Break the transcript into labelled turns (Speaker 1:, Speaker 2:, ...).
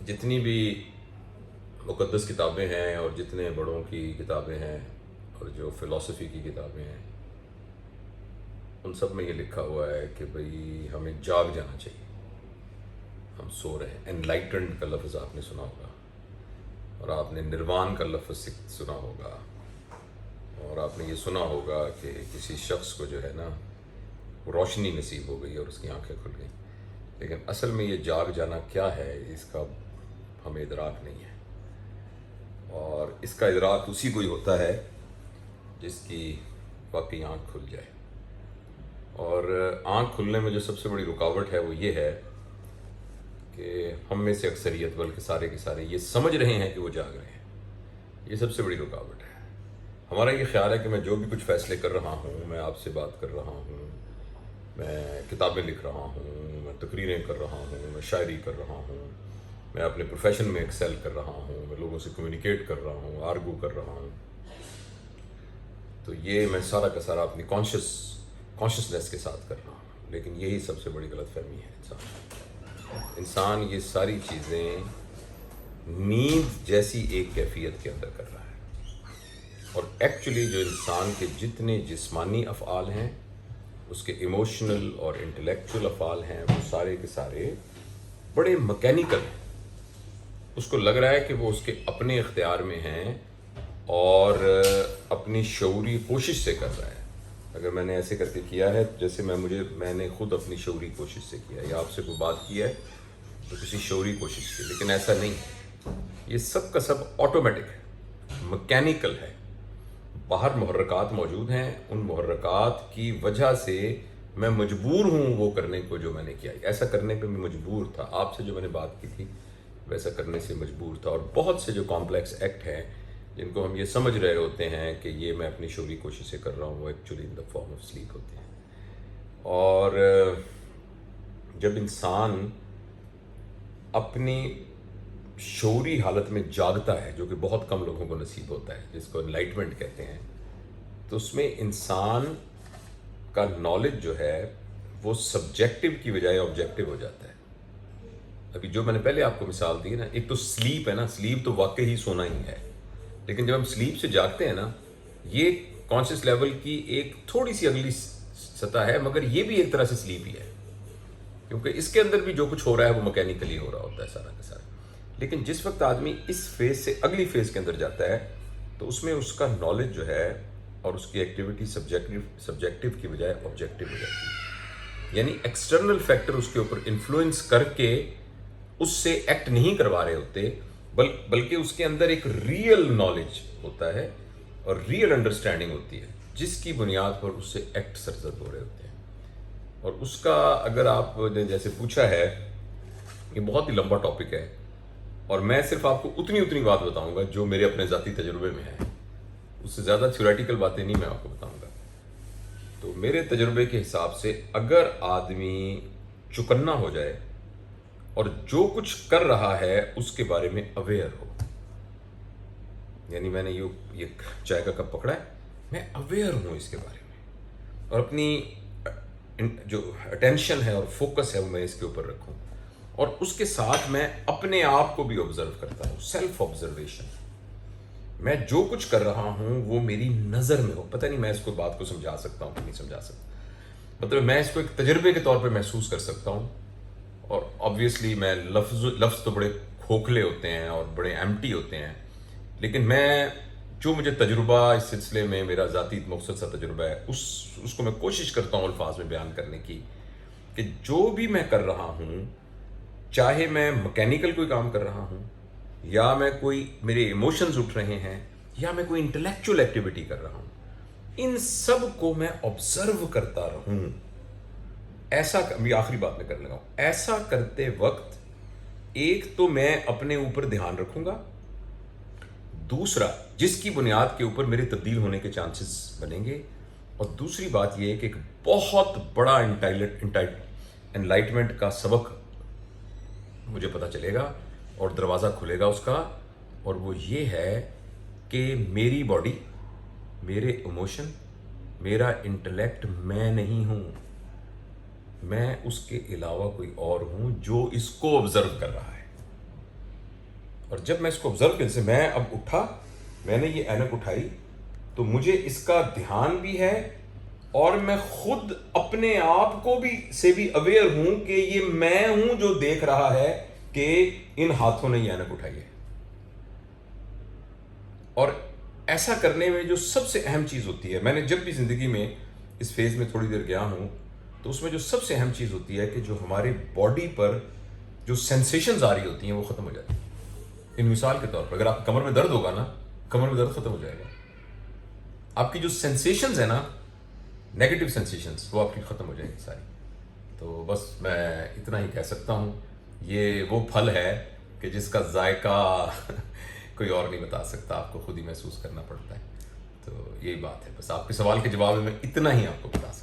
Speaker 1: जितनी भी मुक़द्दस किताबें हैं और जितने बड़ों की किताबें हैं और जो फ़िलॉसफ़ी की किताबें हैं, उन सब में ये लिखा हुआ है कि भाई हमें जाग जाना चाहिए। हम सो रहे हैं। एनलाइटन्ड का लफ्ज़ आपने सुना होगा, और आपने निर्वाण का लफ्ज़ सुना होगा, और आपने ये सुना होगा कि किसी शख्स को जो है ना वो रोशनी नसीब हो गई और उसकी आंखें खुल गई। लेकिन असल में ये जाग जाना क्या है, इसका हमें इदराक नहीं है। और इसका इदराक उसी को ही होता है जिसकी वाकई आँख खुल जाए। और आँख खुलने में जो सबसे बड़ी रुकावट है वो ये है कि हम में से अक्सरियत, बल्कि सारे के सारे, ये समझ रहे हैं कि वो जाग रहे हैं। ये सबसे बड़ी रुकावट है। हमारा ये ख्याल है कि मैं जो भी कुछ फ़ैसले कर रहा हूँ, मैं आपसे बात कर रहा हूँ, मैं किताबें लिख रहा हूँ, मैं तकरीरें कर रहा हूँ, मैं शायरी कर रहा हूँ, मैं अपने प्रोफेशन में एक्सेल कर रहा हूँ, मैं लोगों से कम्युनिकेट कर रहा हूँ, आर्गू कर रहा हूँ, तो ये मैं सारा का सारा अपनी कॉन्शियसनेस के साथ कर रहा हूँ। लेकिन यही सबसे बड़ी गलतफहमी है। इंसान ये सारी चीज़ें नींद जैसी एक कैफियत के अंदर कर रहा है। और एक्चुअली जो इंसान के जितने जिस्मानी अफ़आल हैं, उसके इमोशनल और इंटेलेक्चुअल अफ़आल हैं, वो सारे के सारे बड़े मैकेनिकल हैं। उसको लग रहा है कि वो उसके अपने इख्तियार में हैं और अपनी शऊरी कोशिश से कर रहा है। अगर मैंने ऐसे करके किया है, जैसे मैंने खुद अपनी शऊरी कोशिश से किया है, या आपसे कोई बात की है तो किसी शऊरी कोशिश की, लेकिन ऐसा नहीं है। ये सब का सब ऑटोमेटिक है, मैकेनिकल है। बाहर मुहर्रकात मौजूद हैं, उन मुहर्रकात की वजह से मैं मजबूर हूँ वो करने को जो मैंने किया। ऐसा करने पे मैं मजबूर था, आपसे जो मैंने बात की थी वैसा करने से मजबूर था। और बहुत से जो कॉम्प्लेक्स एक्ट हैं जिनको हम ये समझ रहे होते हैं कि ये मैं अपनी शऊरी कोशिश से कर रहा हूँ, वो actually in the form of sleep होते हैं। और जब इंसान अपनी शऊरी हालत में जागता है, जो कि बहुत कम लोगों को नसीब होता है, जिसको एनलाइटमेंट कहते हैं, तो उसमें इंसान का नॉलेज जो है वो सब्जेक्टिव की बजाय ऑब्जेक्टिव हो जाता है। अभी जो मैंने पहले आपको मिसाल दी ना, एक तो स्लीप है ना, स्लीप तो वाकई ही सोना ही है। लेकिन जब हम स्लीप से जागते हैं ना, ये कॉन्शियस लेवल की एक थोड़ी सी अगली सतह है, मगर ये भी एक तरह से स्लीप ही है, क्योंकि इसके अंदर भी जो कुछ हो रहा है वो मैकेनिकली हो रहा होता है सारा का सारा। लेकिन जिस वक्त आदमी इस फेज से अगली फेज के अंदर जाता है, तो उसमें उसका नॉलेज जो है और उसकी एक्टिविटी सब्जेक्टिव की बजाय ऑब्जेक्टिव हो जाती है। यानी एक्सटर्नल फैक्टर उसके ऊपर इन्फ्लुएंस करके उससे एक्ट नहीं करवा रहे होते, बल्कि उसके अंदर एक रियल नॉलेज होता है और रियल अंडरस्टैंडिंग होती है, जिसकी बुनियाद पर उससे एक्ट सरजद हो रहे होते हैं। और उसका अगर आपने जैसे पूछा है, ये बहुत ही लंबा टॉपिक है, और मैं सिर्फ आपको उतनी बात बताऊंगा जो मेरे अपने ज़ाती तजुर्बे में है। उससे ज़्यादा थ्योरेटिकल बातें नहीं मैं आपको बताऊंगा। तो मेरे तजुर्बे के हिसाब से अगर आदमी चुकन्ना हो जाए और जो कुछ कर रहा है उसके बारे में अवेयर हो, यानी मैंने ये चाय का कप पकड़ा है, मैं अवेयर हूँ इसके बारे में, और अपनी जो अटेंशन है और फोकस है वो मैं इसके ऊपर रखूँ, और उसके साथ मैं अपने आप को भी ऑब्जर्व करता हूँ, सेल्फ ऑब्जर्वेशन। मैं जो कुछ कर रहा हूँ वो मेरी नज़र में हो। पता नहीं मैं इसको बात को समझा सकता हूँ कि नहीं समझा सकता, मतलब मैं इसको एक तजर्बे के तौर पे महसूस कर सकता हूँ। और ऑब्वियसली मैं लफ्ज़ तो बड़े खोखले होते हैं और बड़े एम्प्टी होते हैं, लेकिन मैं जो मुझे तजुर्बा इस सिलसिले में, मेरा ज़ाती मुख्तसर सा तजुर्बा है, उसको मैं कोशिश करता हूँ अल्फाज में बयान करने की, कि जो भी मैं कर रहा हूँ, चाहे मैं मैकेनिकल कोई काम कर रहा हूँ, या मैं कोई, मेरे इमोशंस उठ रहे हैं, या मैं कोई इंटेलेक्चुअल एक्टिविटी कर रहा हूँ, इन सब को मैं ऑब्जर्व करता रहूँ। ऐसा अभी आखिरी बात मैं करने लगा हूँ, ऐसा करते वक्त एक तो मैं अपने ऊपर ध्यान रखूंगा, दूसरा जिसकी बुनियाद के ऊपर मेरे तब्दील होने के चांसेस बनेंगे, और दूसरी बात यह है कि एक बहुत बड़ा एनलाइटमेंट का सबक मुझे पता चलेगा और दरवाज़ा खुलेगा उसका, और वो ये है कि मेरी बॉडी, मेरे इमोशन, मेरा इंटेलेक्ट मैं नहीं हूँ, मैं उसके अलावा कोई और हूँ जो इसको ऑब्जर्व कर रहा है। اور جب میں اس کو آبزرو کرنے سے میں اب اٹھا، میں نے یہ اینک اٹھائی تو مجھے اس کا دھیان بھی ہے، اور میں خود اپنے آپ کو بھی سے بھی اویئر ہوں کہ یہ میں ہوں جو دیکھ رہا ہے کہ ان ہاتھوں نے یہ اینک اٹھائی ہے. اور ایسا کرنے میں جو سب سے اہم چیز ہوتی ہے، میں نے جب بھی زندگی میں اس فیز میں تھوڑی دیر گیا ہوں تو اس میں جو سب سے اہم چیز ہوتی ہے کہ جو ہمارے باڈی پر جو سینسیشنز آ رہی ہوتی ہیں وہ ختم ہو جاتی ہیں. ان مثال کے طور پر اگر آپ کی کمر میں درد ہوگا نا، کمر میں درد ختم ہو جائے گا. آپ کی جو سینسیشنز ہیں نا، نیگیٹو سینسیشنز، وہ آپ کی ختم ہو جائیں گی ساری. تو بس میں اتنا ہی کہہ سکتا ہوں، یہ وہ پھل ہے کہ جس کا ذائقہ کوئی اور نہیں بتا سکتا، آپ کو خود ہی محسوس کرنا پڑتا ہے. تو یہی بات ہے، بس آپ کے سوال کے جواب میں اتنا ہی آپ کو بتا سکتا ہوں.